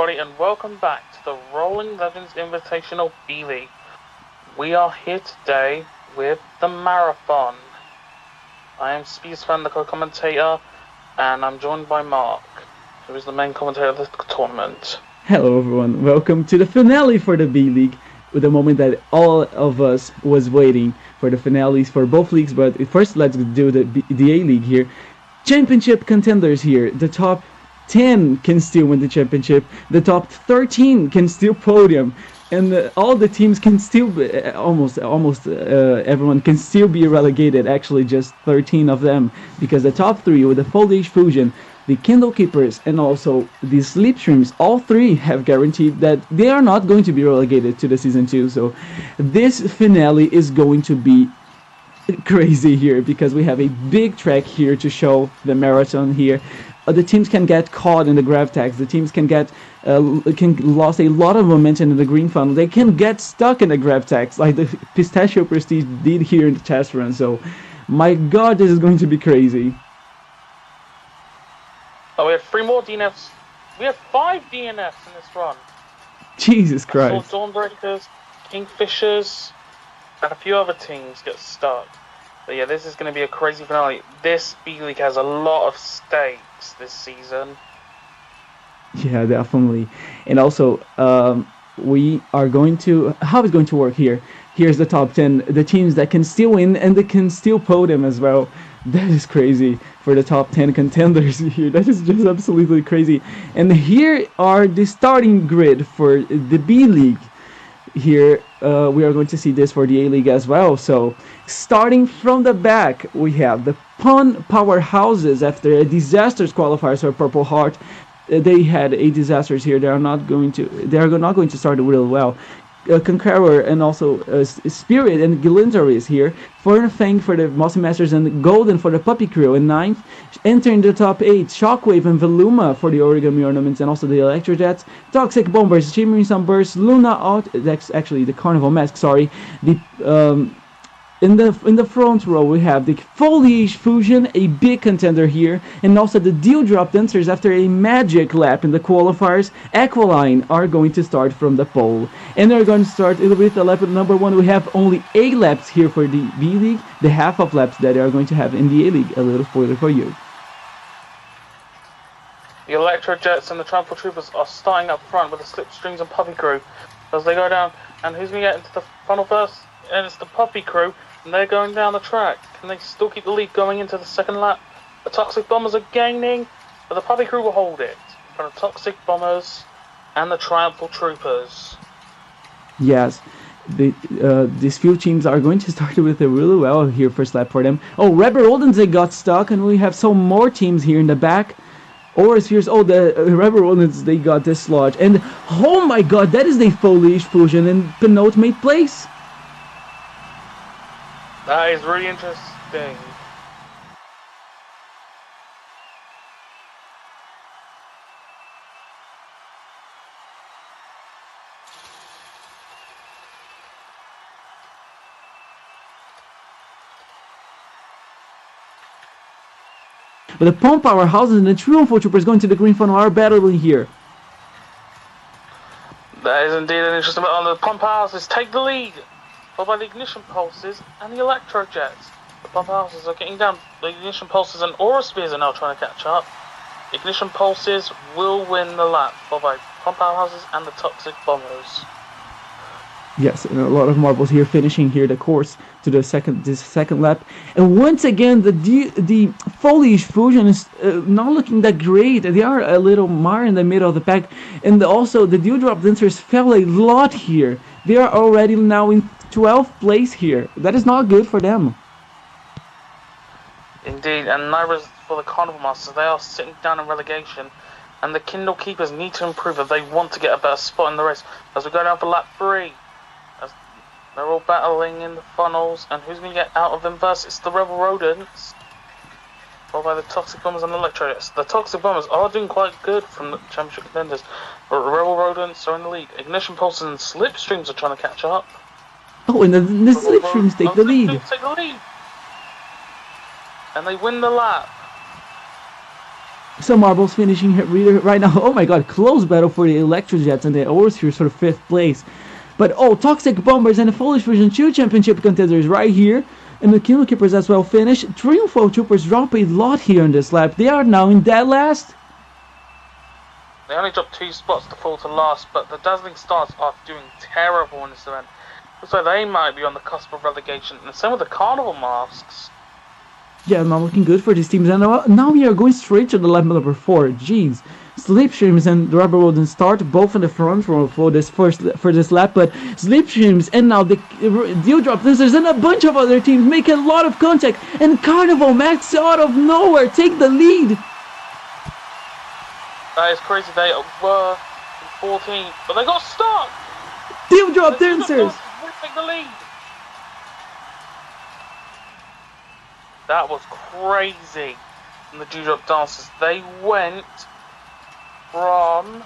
everybody, and welcome back to the Rolling Legends Invitational B-league. We are here today with the Marathon. I am Speedsfan, the co-commentator, and I'm joined by Mark, who is the main commentator of the tournament. Hello everyone, welcome to the finale for the B-league, with the moment that all of us was waiting for the finales for both leagues. But first let's do the A-league here. Championship contenders here. The top 10 can still win the championship, the top 13 can still podium, and all the teams can still be, almost everyone can still be relegated. Actually just 13 of them, because the top 3 with the Foliage Fusion, the Kindle Keepers, and also the Slipstreams, all 3 have guaranteed that they are not going to be relegated to the season 2. So this finale is going to be crazy here, because we have a big track here to show the marathon here. The teams can get caught in the grab tags. The teams can get lost a lot of momentum in the green funnel. They can get stuck in the grab tags, like the Pistachio Prestige did here in the test run. So, my God, this is going to be crazy. Oh, we have 3 more DNFs. We have 5 DNFs in this run. Jesus Christ. Dawnbreakers, Kingfishers, and a few other teams get stuck. But yeah, this is going to be a crazy finale. This B-league has a lot of stakes this season. Yeah, definitely. And also, we are going to... How it's going to work here? Here's the top 10. The teams that can still win and they can still podium as well. That is crazy for the top 10 contenders here. That is just absolutely crazy. And here are the starting grid for the B-league. Here we are going to see this for the A-league as well. So starting from the back, we have the Pun powerhouses after a disastrous qualifiers for Purple Heart. They had a disasters here. They are not going to start real well. Conqueror and also Spirit and Glindaris here. Fernfang for the Mossy Masters and Golden for the Puppy Crew. And 9th, entering the top 8, Shockwave and Veluma for the Origami Ornaments and also the Electro Jets. Toxic Bombers, Shimmering Sunburst, Luna that's actually the Carnival Mask, sorry. The in the front row we have the Foliage Fusion, a big contender here, and also the Dewdrop Dancers after a magic lap in the qualifiers. Aqualine are going to start from the pole, and they're going to start with the lap number 1. We have only 8 laps here for the B-league, the half of laps that they are going to have in the A-league. A little spoiler for you. The Electro Jets and the Trample Troopers are starting up front with the Slipstreams and Puppy Crew as they go down. And who's going to get into the funnel first? And it's the Puppy Crew. And they're going down the track. Can they still keep the lead going into the second lap? The Toxic Bombers are gaining, but the Puppy Crew will hold it. For the Toxic Bombers and the Triumphal Troopers. Yes, these few teams are going to start with it really well here, first lap for them. Oh, Rebel Roldens, they got stuck, and we have some more teams here in the back. Spheres, oh, the Rebel Roldens, they got dislodged. And oh my God, that is the Foliage Fusion in penultimate place. That is really interesting. But the Pump Powerhouses and the Triumphal Troopers going to the green funnel are battling here. That is indeed an interesting battle. The Pump Powerhouses take the lead, followed by the Ignition Pulses and the Electro Jets. The Pump Houses are getting down. The Ignition Pulses and Aura Spears are now trying to catch up. Ignition Pulses will win the lap, followed by Pump Houses and the Toxic Bombers. Yes, and a lot of marbles here, finishing here the course to this second lap. And once again, the Foliage Fusion is not looking that great. They are a little mar in the middle of the pack. And also, the Dewdrop Dancers fell a lot here. They are already now in 12th place here. That is not good for them. Indeed, and neither for the Carnival Masters. They are sitting down in relegation. And the Kindle Keepers need to improve if they want to get a better spot in the race. As we go down for lap 3. As they're all battling in the funnels. And who's going to get out of them first? It's the Rebel Rodents. Followed by the Toxic Bombers and the Electro Jets. The Toxic Bombers are doing quite good from the Championship contenders. But the Rebel Rodents are in the lead. Ignition Pulses and Slipstreams are trying to catch up. Oh, and the Slipstreams take the lead. Take the lead. And they win the lap. Some marbles finishing here right now. Oh my god, close battle for the Electrojets and the Overspheres for 5th place. But oh, Toxic Bombers and the Foolish Fusion 2 championship contenders right here. And the Kingdom Keepers as well finish. Triumphal Troopers drop a lot here in this lap. They are now in dead last. They only dropped 2 spots to fall to last, but the Dazzling Stars are doing terrible in this event. Looks like they might be on the cusp of relegation, and same with the Carnival Masks. Yeah, not looking good for these teams. And now we are going straight to the lap number 4. Jeez. Slipstreams and Rubber Road start both in the front row for this lap, but Slipstreams and now the Dewdrop Lizards and a bunch of other teams make a lot of contact, and Carnival Max out of nowhere take the lead. That is crazy. They were in 14th, but they got stuck. Dewdrop Dancers will take the lead. That was crazy. And the Dewdrop Dancers, they went from...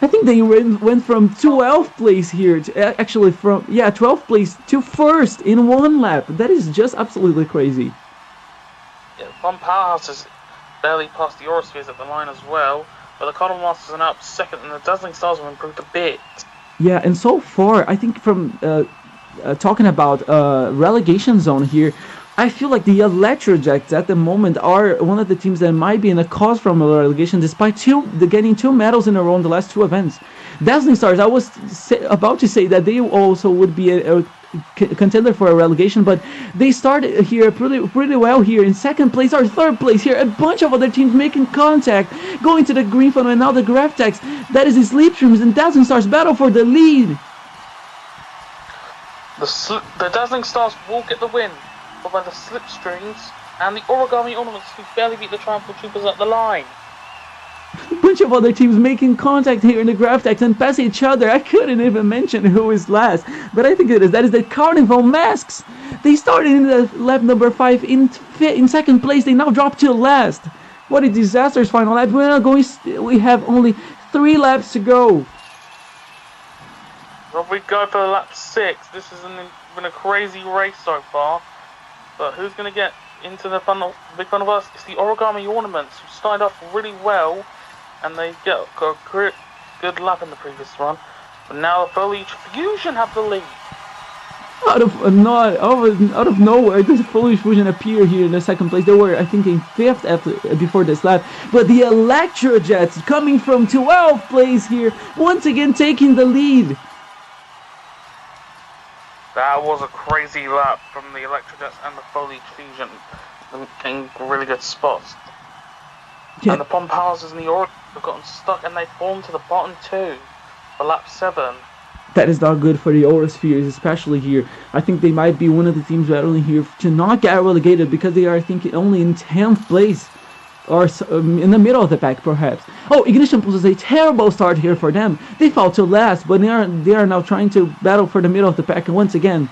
I think they went from 12th place here to actually from 12th place to 1st in one lap. That is just absolutely crazy. Yeah, Fun Powerhouses barely passed the Auraspheres at the line as well, but the Carnival Masters are now up 2nd, and the Dazzling Stars have improved a bit. Yeah, and so far, I think from talking about relegation zone here, I feel like the Electrojets at the moment are one of the teams that might be in a cause from relegation, despite getting 2 medals in a row in the last 2 events. Dazzling Stars, I was about to say that they also would be a contender for a relegation, but they started here pretty well here in 2nd place or 3rd place here. A bunch of other teams making contact, going to the green funnel, and now the Graftex. That is the Slipstreams and Dazzling Stars battle for the lead. The Dazzling Stars will get the win, but by the Slipstreams and the Origami Ornaments, who barely beat the Triumphal Troopers at the line. A bunch of other teams making contact here in the Graftex and pass each other. I couldn't even mention who is last, but I think that is the Carnival Masks. They started in the lap number 5 in 2nd place. They now drop to last. What a disastrous final lap. We have only 3 laps to go. Well, we go for lap 6. This has been a crazy race so far. But who's going to get into the big fun of us? It's the Origami Ornaments, who started off really well, and they got a good lap in the previous run. But now the Foliage Fusion have the lead. Out of nowhere, the Foliage Fusion appear here in the 2nd place. They were, I think, in 5th before this lap. But the Electrojets coming from 12th place here, once again taking the lead. That was a crazy lap from the Electrojets and the Foliage Fusion, getting really good spots. Yeah. And the Pomp Houses and the Orc have gotten stuck, and they fallen to the bottom 2 for lap 7. That is not good for the Auraspheres, especially here. I think they might be one of the teams that are only here to not get relegated, because they are, I think, only in 10th place. Or in the middle of the pack, perhaps. Oh, Ignition Pulse is a terrible start here for them. They fall to last, but they are now trying to battle for the middle of the pack once again.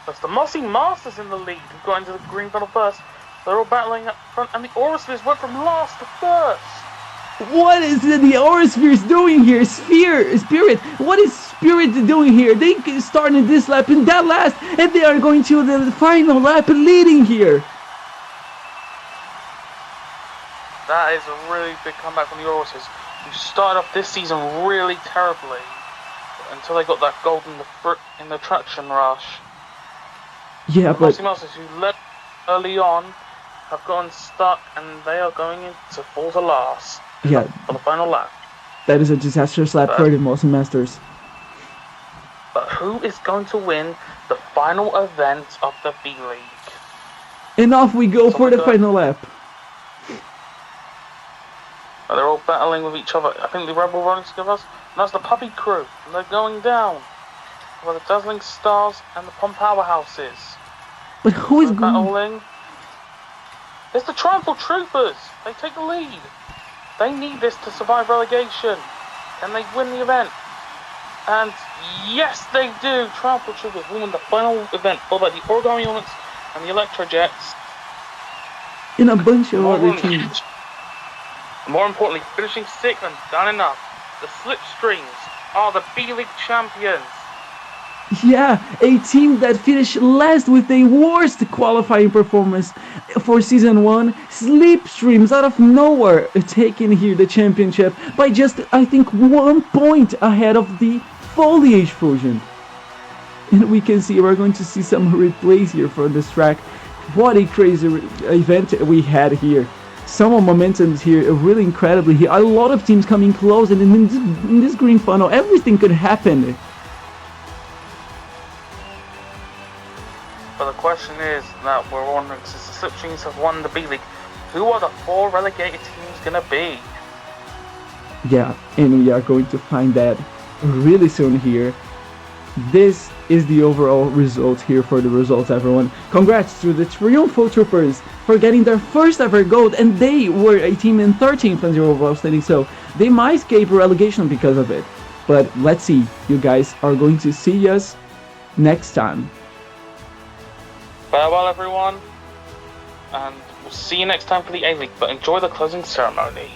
That's the Mossy Masters in the lead, who got into the green funnel first. They're all battling up front, and the Auraspheres went from last to first. What is the Auraspheres doing here? Spirit, what is Spirit doing here? They started this lap in that last, and they are going to the final lap leading here. That is a really big comeback from the Auraspheres, who started off this season really terribly until they got that gold in the traction rush. Yeah, but the Masters, who led early on, have gotten stuck, and they are going in to fall to last. Yeah, for the final lap. That is a disastrous lap for the Mossy Masters. But who is going to win the final event of the B-league? And off we go for the final lap. They're all battling with each other. I think the Rebel Rolling Skivers, and that's the Puppy Crew, and they're going down. Well, the Dazzling Stars and the Pomp Powerhouses. But who is battling? It's the Triumphal Troopers. They take the lead. They need this to survive relegation. Can they win the event? And yes, they do. Triumphal Troopers win the final event, followed by the Origami Ornaments and the Electrojets. In a bunch of other teams. More importantly, finishing 6th and done enough. The Slipstreams are the B-league champions. Yeah, a team that finished last with the worst qualifying performance for Season 1, Slipstreams out of nowhere taking here the championship by just, I think, 1 point ahead of the Foliage Fusion. And we can see, we're going to see some replays here for this track. What a crazy event we had here. Some of momentum here, really incredibly here. A lot of teams coming close, and in this green funnel, everything could happen. But the question is that we're wondering, since the Slipstreams have won the B-League, who are the 4 relegated teams going to be? Yeah, and we are going to find that really soon here. This is the overall result here for the results, everyone. Congrats to the Triumphal Troopers for getting their first ever gold, and they were a team in 13th place overall standing, so they might escape relegation because of it. But let's see, you guys are going to see us next time. Farewell, everyone, and we'll see you next time for the A-League, but enjoy the closing ceremony.